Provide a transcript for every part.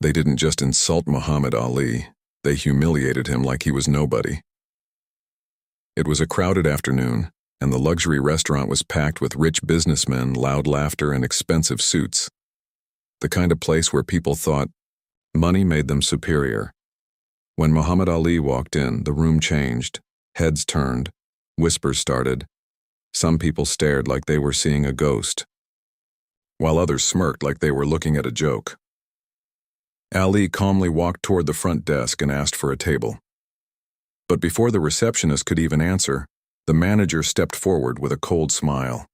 They didn't just insult Muhammad Ali, they humiliated him like he was nobody. It was a crowded afternoon, and the luxury restaurant was packed with rich businessmen, loud laughter, and expensive suits. The kind of place where people thought money made them superior. When Muhammad Ali walked in, the room changed, heads turned, whispers started. Some people stared like they were seeing a ghost, while others smirked like they were looking at a joke. Ali calmly walked toward the front desk and asked for a table. But before the receptionist could even answer, the manager stepped forward with a cold smile.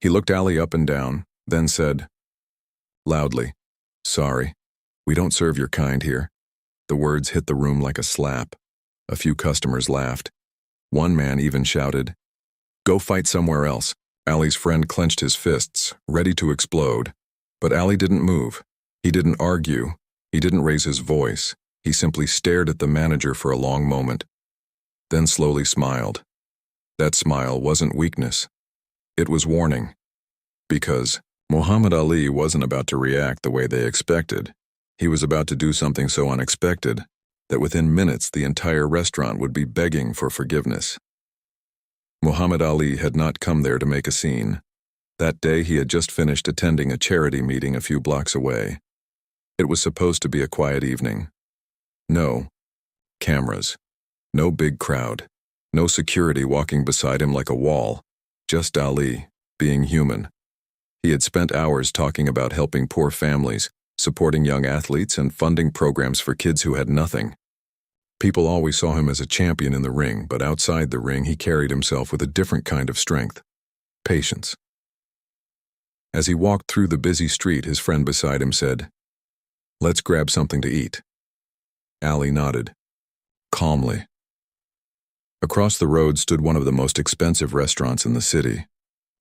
He looked Ali up and down, then said, loudly, "Sorry, we don't serve your kind here." The words hit the room like a slap. A few customers laughed. One man even shouted, "Go fight somewhere else." Ali's friend clenched his fists, ready to explode. But Ali didn't move. He didn't argue. He didn't raise his voice. He simply stared at the manager for a long moment, then slowly smiled. That smile wasn't weakness. It was warning. Because Muhammad Ali wasn't about to react the way they expected. He was about to do something so unexpected that within minutes the entire restaurant would be begging for forgiveness. Muhammad Ali had not come there to make a scene. That day he had just finished attending a charity meeting a few blocks away. It was supposed to be a quiet evening. No cameras, no big crowd, no security walking beside him like a wall, just Ali, being human. He had spent hours talking about helping poor families, supporting young athletes, and funding programs for kids who had nothing. People always saw him as a champion in the ring, but outside the ring he carried himself with a different kind of strength, patience. As he walked through the busy street, his friend beside him said, "Let's grab something to eat." Ali nodded, calmly. Across the road stood one of the most expensive restaurants in the city.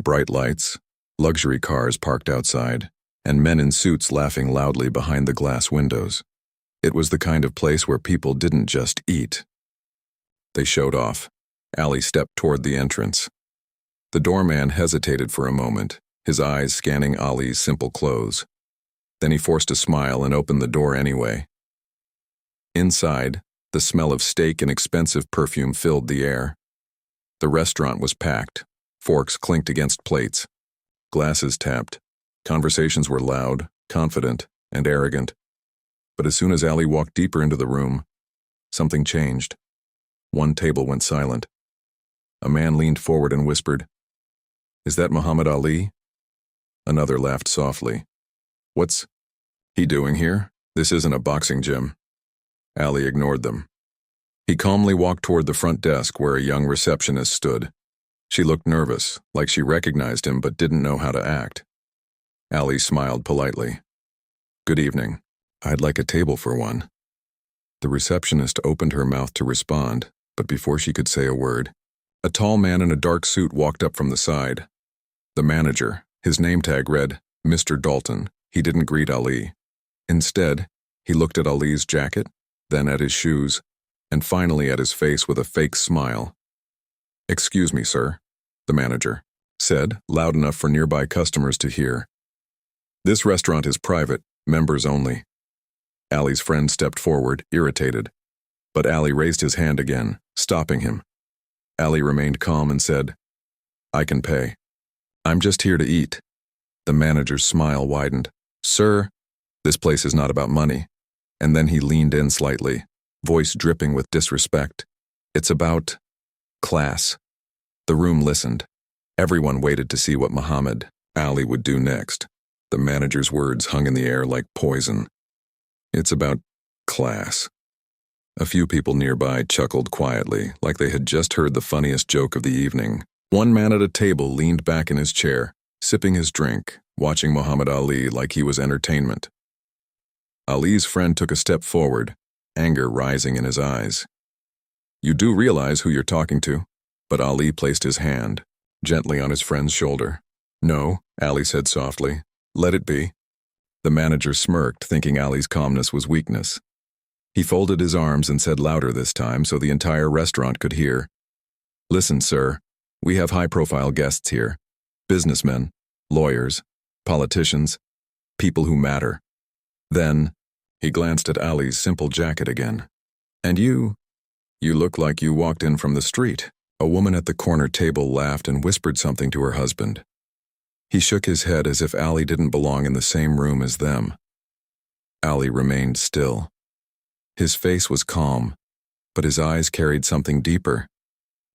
Bright lights, luxury cars parked outside, and men in suits laughing loudly behind the glass windows. It was the kind of place where people didn't just eat. They showed off. Ali stepped toward the entrance. The doorman hesitated for a moment, his eyes scanning Ali's simple clothes. Then he forced a smile and opened the door anyway. Inside, the smell of steak and expensive perfume filled the air. The restaurant was packed. Forks clinked against plates. Glasses tapped. Conversations were loud, confident, and arrogant. But as soon as Ali walked deeper into the room, something changed. One table went silent. A man leaned forward and whispered, "Is that Muhammad Ali?" Another laughed softly. "What's he doing here? This isn't a boxing gym." Ali ignored them. He calmly walked toward the front desk where a young receptionist stood. She looked nervous, like she recognized him but didn't know how to act. Ali smiled politely. "Good evening. I'd like a table for one." The receptionist opened her mouth to respond, but before she could say a word, a tall man in a dark suit walked up from the side. The manager, his name tag read, "Mr. Dalton." He didn't greet Ali. Instead, he looked at Ali's jacket, then at his shoes, and finally at his face with a fake smile. "Excuse me, sir," the manager said, loud enough for nearby customers to hear. "This restaurant is private, members only." Ali's friend stepped forward, irritated, but Ali raised his hand again, stopping him. Ali remained calm and said, "I can pay. I'm just here to eat." The manager's smile widened. "Sir, this place is not about money." And then he leaned in slightly, voice dripping with disrespect. "It's about class." The room listened. Everyone waited to see what Muhammad Ali would do next. The manager's words hung in the air like poison. "It's about class." A few people nearby chuckled quietly, like they had just heard the funniest joke of the evening. One man at a table leaned back in his chair, sipping his drink, watching Muhammad Ali like he was entertainment. Ali's friend took a step forward, anger rising in his eyes. "You do realize who you're talking to?" But Ali placed his hand gently on his friend's shoulder. "No," Ali said softly. "Let it be." The manager smirked, thinking Ali's calmness was weakness. He folded his arms and said louder this time so the entire restaurant could hear, "Listen, sir, we have high-profile guests here. Businessmen, lawyers, politicians, people who matter. Then, he glanced at Ali's simple jacket again. "And you look like you walked in from the street." A woman at the corner table laughed and whispered something to her husband. He shook his head as if Ali didn't belong in the same room as them. Ali remained still. His face was calm, but his eyes carried something deeper,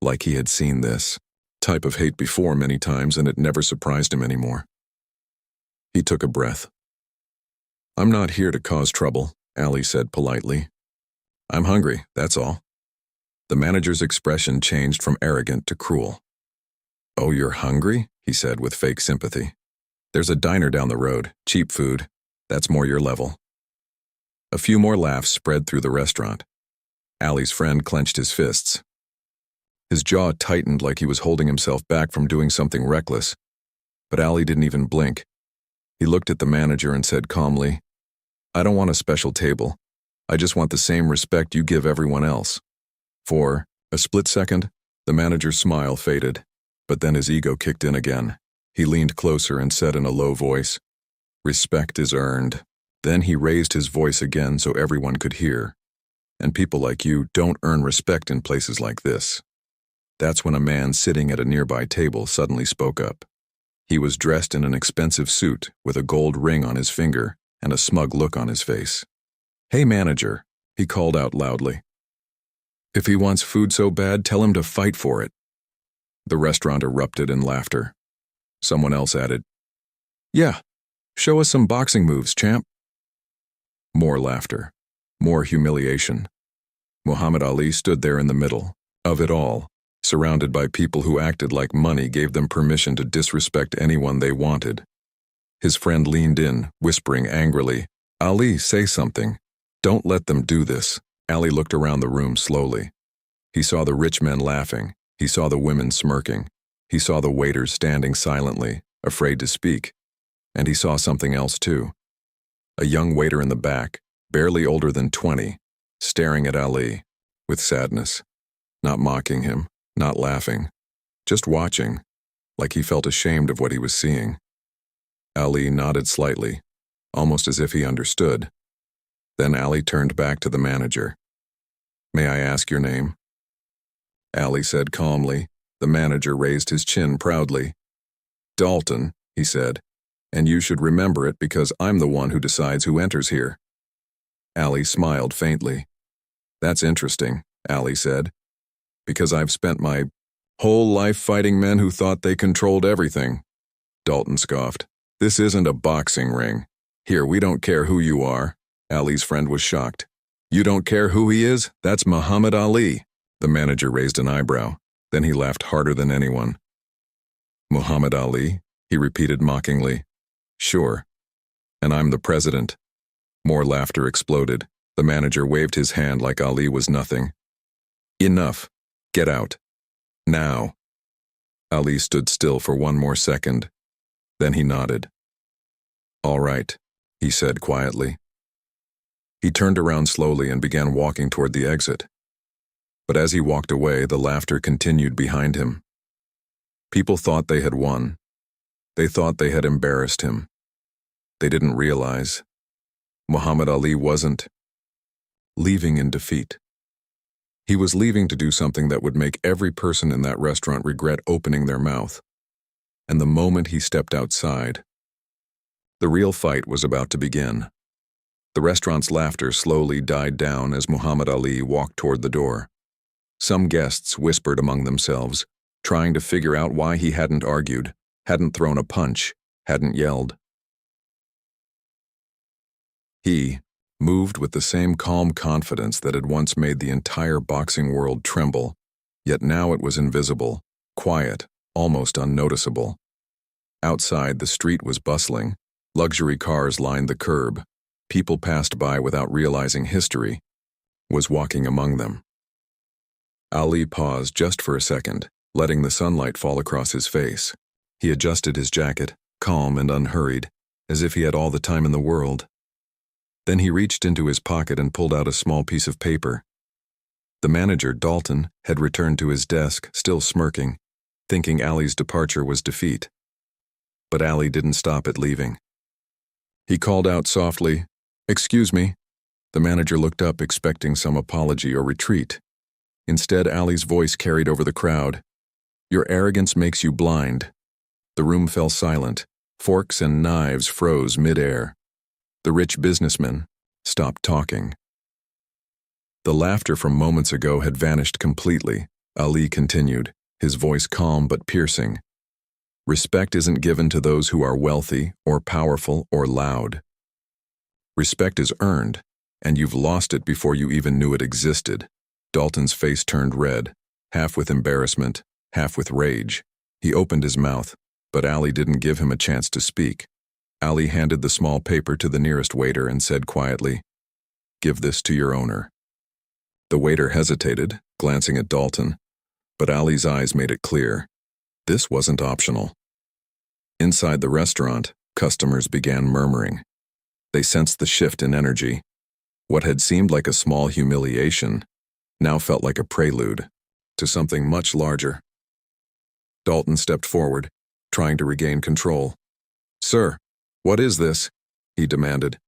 like he had seen this type of hate before many times and it never surprised him anymore. He took a breath. "I'm not here to cause trouble," Ali said politely. "I'm hungry, that's all." The manager's expression changed from arrogant to cruel. "Oh, you're hungry?" he said with fake sympathy. "There's a diner down the road, cheap food. That's more your level." A few more laughs spread through the restaurant. Ali's friend clenched his fists. His jaw tightened like he was holding himself back from doing something reckless. But Ali didn't even blink. He looked at the manager and said calmly, "I don't want a special table. I just want the same respect you give everyone else." For a split second, the manager's smile faded, but then his ego kicked in again. He leaned closer and said in a low voice, "Respect is earned." Then he raised his voice again so everyone could hear. "And people like you don't earn respect in places like this." That's when a man sitting at a nearby table suddenly spoke up. He was dressed in an expensive suit with a gold ring on his finger and a smug look on his face. "Hey, manager," he called out loudly. "If he wants food so bad, tell him to fight for it." The restaurant erupted in laughter. Someone else added, "Yeah, show us some boxing moves, champ." More laughter. More humiliation. Muhammad Ali stood there in the middle of it all, surrounded by people who acted like money gave them permission to disrespect anyone they wanted. His friend leaned in, whispering angrily, "Ali, say something. Don't let them do this." Ali looked around the room slowly. He saw the rich men laughing. He saw the women smirking. He saw the waiters standing silently, afraid to speak. And he saw something else too. A young waiter in the back, barely older than 20, staring at Ali, with sadness, not mocking him, not laughing, just watching, like he felt ashamed of what he was seeing. Ali nodded slightly, almost as if he understood. Then Ali turned back to the manager. "May I ask your name?" Ali said calmly. The manager raised his chin proudly. "Dalton," he said, "and you should remember it because I'm the one who decides who enters here." Ali smiled faintly. "That's interesting," Ali said, "because I've spent my whole life fighting men who thought they controlled everything." Dalton scoffed. "This isn't a boxing ring. Here, we don't care who you are." Ali's friend was shocked. "You don't care who he is? That's Muhammad Ali." The manager raised an eyebrow. Then he laughed harder than anyone. "Muhammad Ali?" he repeated mockingly. "Sure. And I'm the president." More laughter exploded. The manager waved his hand like Ali was nothing. "Enough. Get out. Now." Ali stood still for one more second. Then he nodded. "All right," he said quietly. He turned around slowly and began walking toward the exit. But as he walked away, the laughter continued behind him. People thought they had won. They thought they had embarrassed him. They didn't realize Muhammad Ali wasn't leaving in defeat. He was leaving to do something that would make every person in that restaurant regret opening their mouth. And the moment he stepped outside, the real fight was about to begin. The restaurant's laughter slowly died down as Muhammad Ali walked toward the door. Some guests whispered among themselves, trying to figure out why he hadn't argued, hadn't thrown a punch, hadn't yelled. He moved with the same calm confidence that had once made the entire boxing world tremble, yet now it was invisible, quiet, almost unnoticeable. Outside, the street was bustling. Luxury cars lined the curb. People passed by without realizing history was walking among them. Ali paused just for a second, letting the sunlight fall across his face. He adjusted his jacket, calm and unhurried, as if he had all the time in the world. Then he reached into his pocket and pulled out a small piece of paper. The manager, Dalton, had returned to his desk, still smirking, thinking Ali's departure was defeat. But Ali didn't stop at leaving. He called out softly, Excuse me. The manager looked up, expecting some apology or retreat. Instead, Ali's voice carried over the crowd. Your arrogance makes you blind. The room fell silent. Forks and knives froze mid-air. The rich businessman stopped talking. The laughter from moments ago had vanished completely. Ali continued, his voice calm but piercing. Respect isn't given to those who are wealthy or powerful or loud. Respect is earned, and you've lost it before you even knew it existed. Dalton's face turned red, half with embarrassment, half with rage. He opened his mouth, but Ali didn't give him a chance to speak. Ali handed the small paper to the nearest waiter and said quietly, "Give this to your owner." The waiter hesitated, glancing at Dalton, but Ali's eyes made it clear. This wasn't optional. Inside the restaurant, customers began murmuring. They sensed the shift in energy. What had seemed like a small humiliation now felt like a prelude to something much larger. Dalton stepped forward, trying to regain control. "Sir, what is this?" he demanded.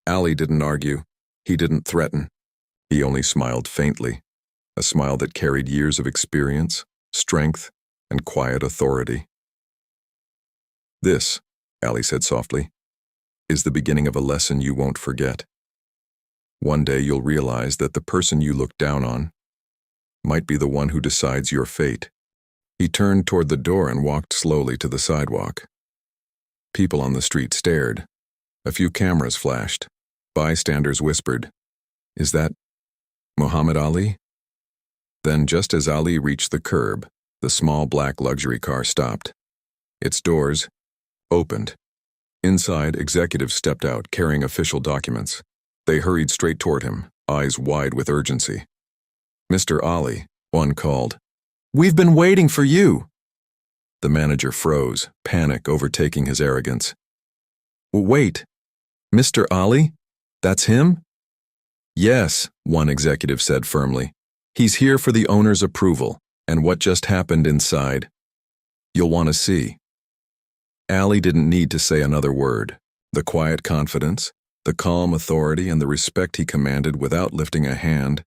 Ali didn't argue. He didn't threaten. He only smiled faintly, a smile that carried years of experience, strength, and quiet authority. "This," Ali said softly, "is the beginning of a lesson you won't forget. One day you'll realize that the person you look down on might be the one who decides your fate." He turned toward the door and walked slowly to the sidewalk. People on the street stared. A few cameras flashed. Bystanders whispered, "Is that Muhammad Ali?" Then, just as Ali reached the curb, the small black luxury car stopped. Its doors opened. Inside, executives stepped out, carrying official documents. They hurried straight toward him, eyes wide with urgency. "Mr. Ali," one called. "We've been waiting for you." The manager froze, panic overtaking his arrogance. "Wait, Mr. Ali? That's him?" "Yes," one executive said firmly. "He's here for the owner's approval, and what just happened inside, you'll want to see." Ali didn't need to say another word. The quiet confidence, the calm authority, and the respect he commanded without lifting a hand,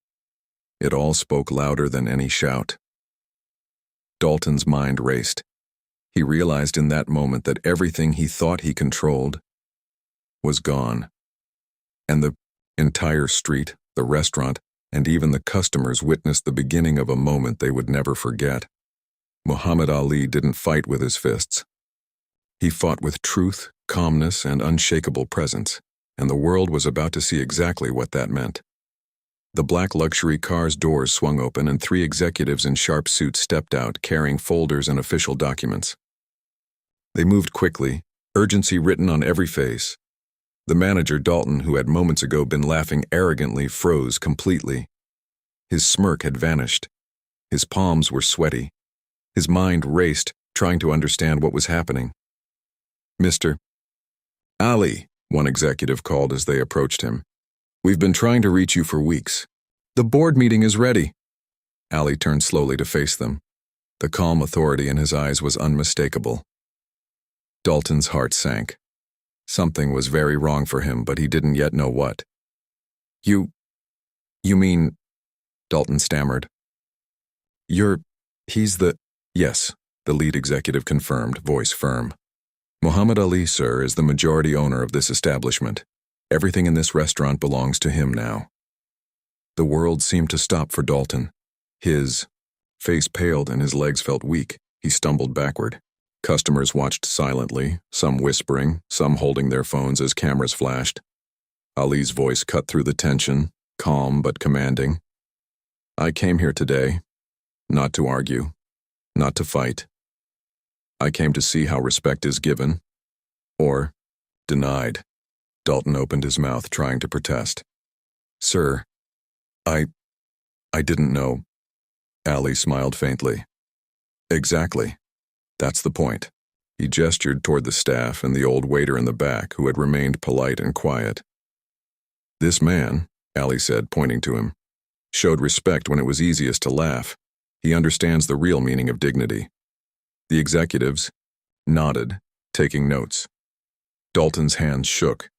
it all spoke louder than any shout. Dalton's mind raced. He realized in that moment that everything he thought he controlled was gone. And the entire street, the restaurant, and even the customers witnessed the beginning of a moment they would never forget. Muhammad Ali didn't fight with his fists. He fought with truth, calmness, and unshakable presence, and the world was about to see exactly what that meant. The black luxury car's doors swung open and 3 executives in sharp suits stepped out, carrying folders and official documents. They moved quickly, urgency written on every face. The manager, Dalton, who had moments ago been laughing arrogantly, froze completely. His smirk had vanished. His palms were sweaty. His mind raced, trying to understand what was happening. "Mr. Ali," one executive called as they approached him. "We've been trying to reach you for weeks. The board meeting is ready." Ali turned slowly to face them. The calm authority in his eyes was unmistakable. Dalton's heart sank. Something was very wrong for him, but he didn't yet know what. You mean," Dalton stammered. He's the—" "Yes," the lead executive confirmed, voice firm. "Muhammad Ali, sir, is the majority owner of this establishment. Everything in this restaurant belongs to him now." The world seemed to stop for Dalton. His face paled and his legs felt weak. He stumbled backward. Customers watched silently, some whispering, some holding their phones as cameras flashed. Ali's voice cut through the tension, calm but commanding. "I came here today, not to argue, not to fight. I came to see how respect is given, or denied." Dalton opened his mouth, trying to protest. "Sir, I didn't know." Ali smiled faintly. "Exactly. That's the point." He gestured toward the staff and the old waiter in the back, who had remained polite and quiet. "This man," Ali said, pointing to him, "showed respect when it was easiest to laugh. He understands the real meaning of dignity." The executives nodded, taking notes. Dalton's hands shook.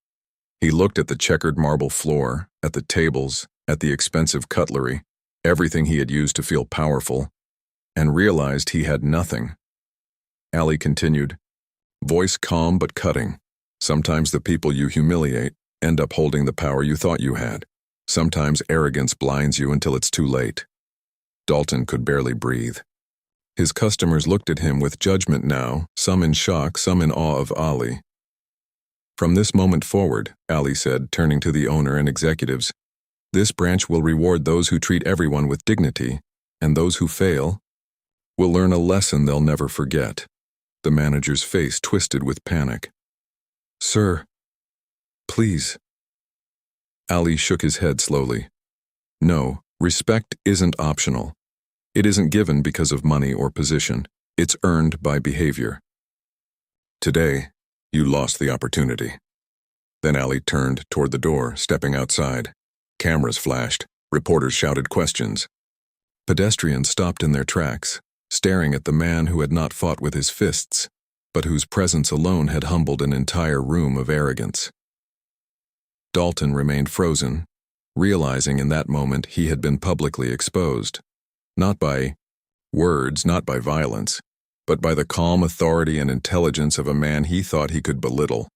He looked at the checkered marble floor, at the tables, at the expensive cutlery, everything he had used to feel powerful, and realized he had nothing. Ali continued, voice calm but cutting. Sometimes the people you humiliate end up holding the power you thought you had. Sometimes arrogance blinds you until it's too late. Dalton could barely breathe. His customers looked at him with judgment now, some in shock, some in awe of Ali. From this moment forward, Ali said, turning to the owner and executives, this branch will reward those who treat everyone with dignity, and those who fail will learn a lesson they'll never forget. The manager's face twisted with panic. Sir, please. Ali shook his head slowly. No, respect isn't optional. It isn't given because of money or position. It's earned by behavior. Today, you lost the opportunity. Then Ali turned toward the door, stepping outside. Cameras flashed. Reporters shouted questions. Pedestrians stopped in their tracks, staring at the man who had not fought with his fists, but whose presence alone had humbled an entire room of arrogance. Dalton remained frozen, realizing in that moment he had been publicly exposed, not by words, not by violence, but by the calm authority and intelligence of a man he thought he could belittle.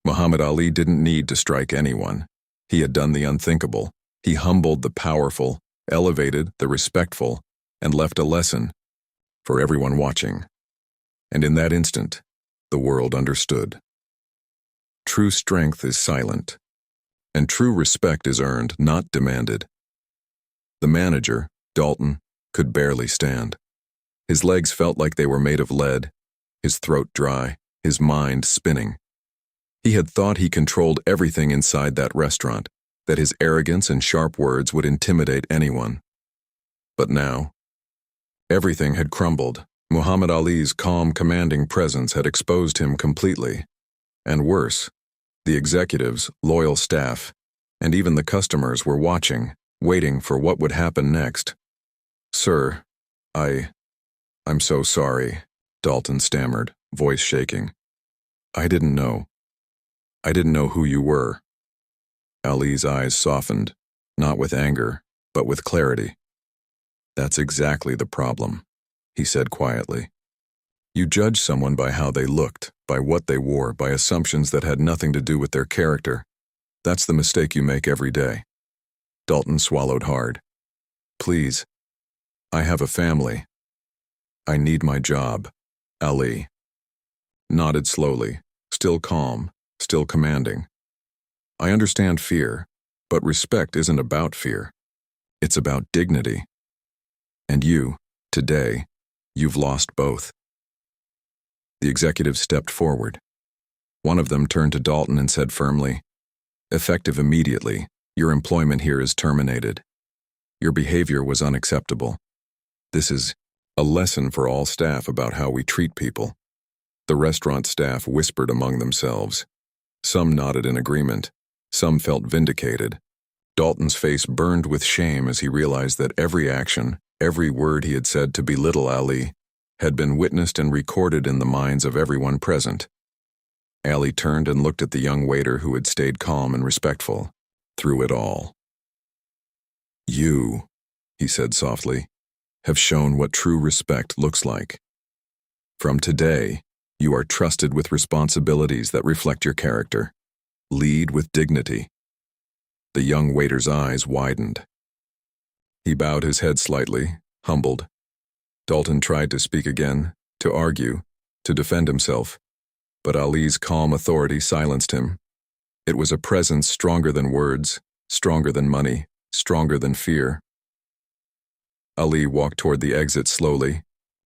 Muhammad Ali didn't need to strike anyone. He had done the unthinkable. He humbled the powerful, elevated the respectful, and left a lesson for everyone watching. And in that instant, the world understood. True strength is silent, and true respect is earned, not demanded. The manager, Dalton, could barely stand. His legs felt like they were made of lead, his throat dry, his mind spinning. He had thought he controlled everything inside that restaurant, that his arrogance and sharp words would intimidate anyone. But now, everything had crumbled. Muhammad Ali's calm, commanding presence had exposed him completely. And worse, the executives, loyal staff, and even the customers were watching, waiting for what would happen next. Sir, I'm so sorry, Dalton stammered, voice shaking. I didn't know. I didn't know who you were. Ali's eyes softened, not with anger, but with clarity. That's exactly the problem, he said quietly. You judge someone by how they looked, by what they wore, by assumptions that had nothing to do with their character. That's the mistake you make every day. Dalton swallowed hard. Please, I have a family. I need my job. Ali nodded slowly, still calm, still commanding. I understand fear, but respect isn't about fear. It's about dignity. And you, today, you've lost both. The executives stepped forward. One of them turned to Dalton and said firmly, effective immediately, your employment here is terminated. Your behavior was unacceptable. This is a lesson for all staff about how we treat people. The restaurant staff whispered among themselves. Some nodded in agreement. Some felt vindicated. Dalton's face burned with shame as he realized that every action, every word he had said to belittle Ali, had been witnessed and recorded in the minds of everyone present. Ali turned and looked at the young waiter who had stayed calm and respectful through it all. You, he said softly, have shown what true respect looks like. From today, you are trusted with responsibilities that reflect your character. Lead with dignity. The young waiter's eyes widened. He bowed his head slightly, humbled. Dalton tried to speak again, to argue, to defend himself, but Ali's calm authority silenced him. It was a presence stronger than words, stronger than money, stronger than fear. Ali walked toward the exit slowly,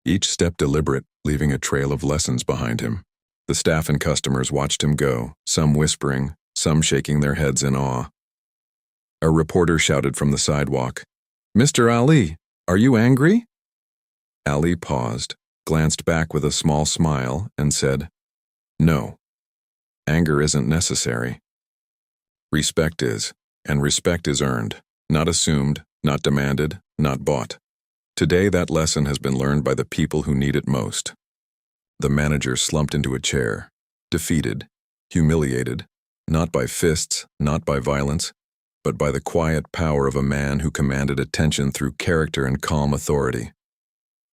each step deliberate, leaving a trail of lessons behind him. The staff and customers watched him go, some whispering, some shaking their heads in awe. A reporter shouted from the sidewalk, "Mr. Ali, are you angry?" Ali paused, glanced back with a small smile, and said, "No, anger isn't necessary. Respect is, and respect is earned, not assumed, not demanded, not bought. Today that lesson has been learned by the people who need it most." The manager slumped into a chair, defeated, humiliated, Not by fists, not by violence, but by the quiet power of a man who commanded attention through character and calm authority.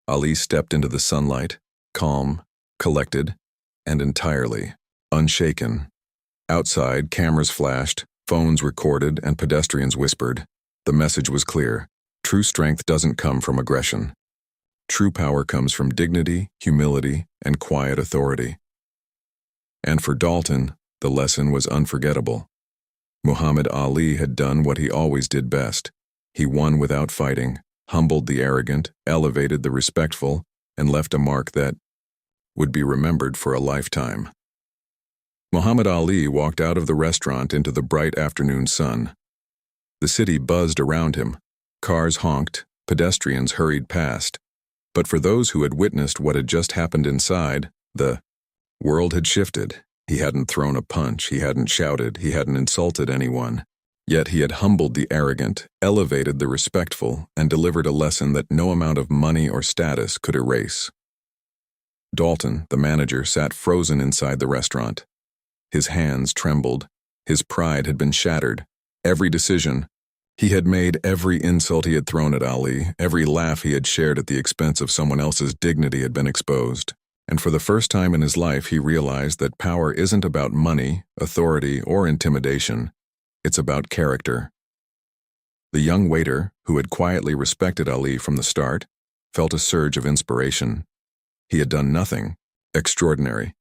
Ali stepped into the sunlight, calm, collected, and entirely unshaken. Outside, cameras flashed, phones recorded, and pedestrians whispered. The message was clear. True strength doesn't come from aggression. True power comes from dignity, humility, and quiet authority. And for Dalton, the lesson was unforgettable. Muhammad Ali had done what he always did best. He won without fighting, humbled the arrogant, elevated the respectful, and left a mark that would be remembered for a lifetime. Muhammad Ali walked out of the restaurant into the bright afternoon sun. The city buzzed around him. Cars honked, pedestrians hurried past. But for those who had witnessed what had just happened inside, the world had shifted. He hadn't thrown a punch, he hadn't shouted, he hadn't insulted anyone. Yet he had humbled the arrogant, elevated the respectful, and delivered a lesson that no amount of money or status could erase. Dalton, the manager, sat frozen inside the restaurant. His hands trembled. His pride had been shattered. Every decision he had made, every insult he had thrown at Ali, every laugh he had shared at the expense of someone else's dignity had been exposed. And for the first time in his life, he realized that power isn't about money, authority, or intimidation. It's about character. The young waiter, who had quietly respected Ali from the start, felt a surge of inspiration. He had done nothing extraordinary,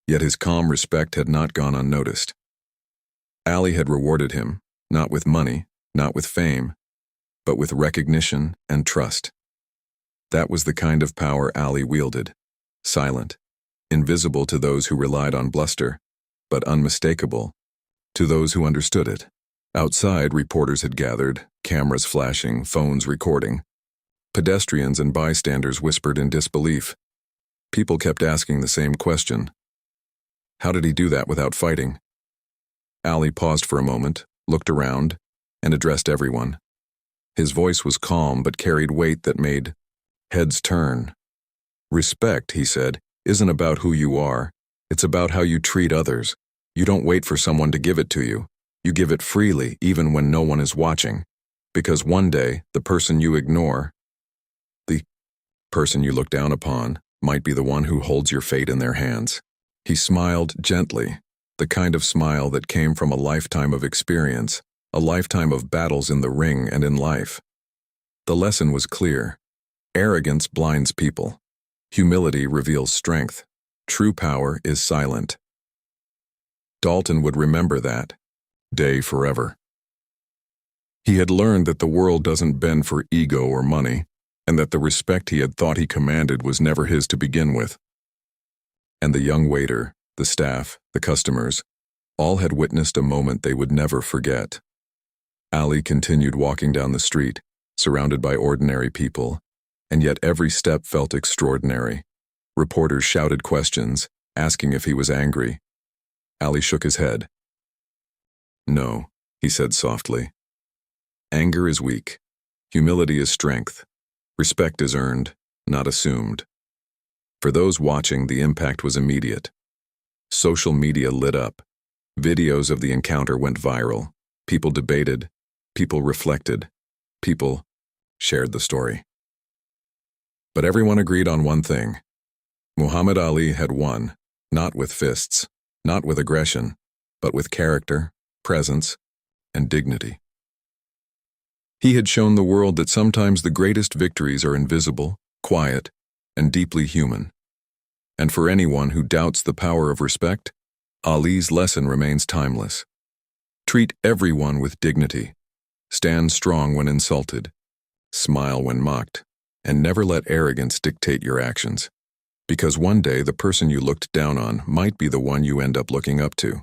yet his calm respect had not gone unnoticed. Ali had rewarded him, not with money, not with fame, but with recognition and trust. That was the kind of power Ali wielded. Silent, invisible to those who relied on bluster, but unmistakable to those who understood it. Outside, reporters had gathered, cameras flashing, phones recording. Pedestrians and bystanders whispered in disbelief. People kept asking the same question. How did he do that without fighting? Ali paused for a moment, looked around, and addressed everyone. His voice was calm but carried weight that made heads turn. Respect, he said, isn't about who you are. It's about how you treat others. You don't wait for someone to give it to you. You give it freely, even when no one is watching. Because one day, the person you ignore, the person you look down upon, might be the one who holds your fate in their hands. He smiled gently, the kind of smile that came from a lifetime of experience, a lifetime of battles in the ring and in life. The lesson was clear. Arrogance blinds people. Humility reveals strength. True power is silent. Dalton would remember that day forever. He had learned that the world doesn't bend for ego or money, and that the respect he had thought he commanded was never his to begin with. And the young waiter, the staff, the customers, all had witnessed a moment they would never forget. Ali continued walking down the street, surrounded by ordinary people, and yet every step felt extraordinary. Reporters shouted questions, asking if he was angry. Ali shook his head. No, he said softly. Anger is weak. Humility is strength. Respect is earned, not assumed. For those watching, the impact was immediate. Social media lit up. Videos of the encounter went viral. People debated. People reflected. People shared the story. But everyone agreed on one thing. Muhammad Ali had won, not with fists, not with aggression, but with character, presence, and dignity. He had shown the world that sometimes the greatest victories are invisible, quiet, and deeply human. And for anyone who doubts the power of respect, Ali's lesson remains timeless. Treat everyone with dignity. Stand strong when insulted. Smile when mocked. And never let arrogance dictate your actions. Because one day the person you looked down on might be the one you end up looking up to.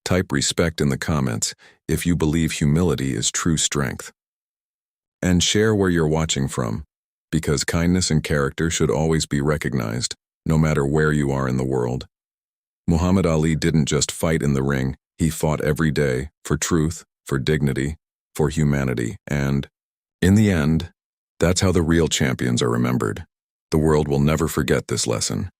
Type respect in the comments if you believe humility is true strength. And share where you're watching from, because kindness and character should always be recognized, no matter where you are in the world. Muhammad Ali didn't just fight in the ring, he fought every day for truth, for dignity, for humanity, and, in the end, that's how the real champions are remembered. The world will never forget this lesson.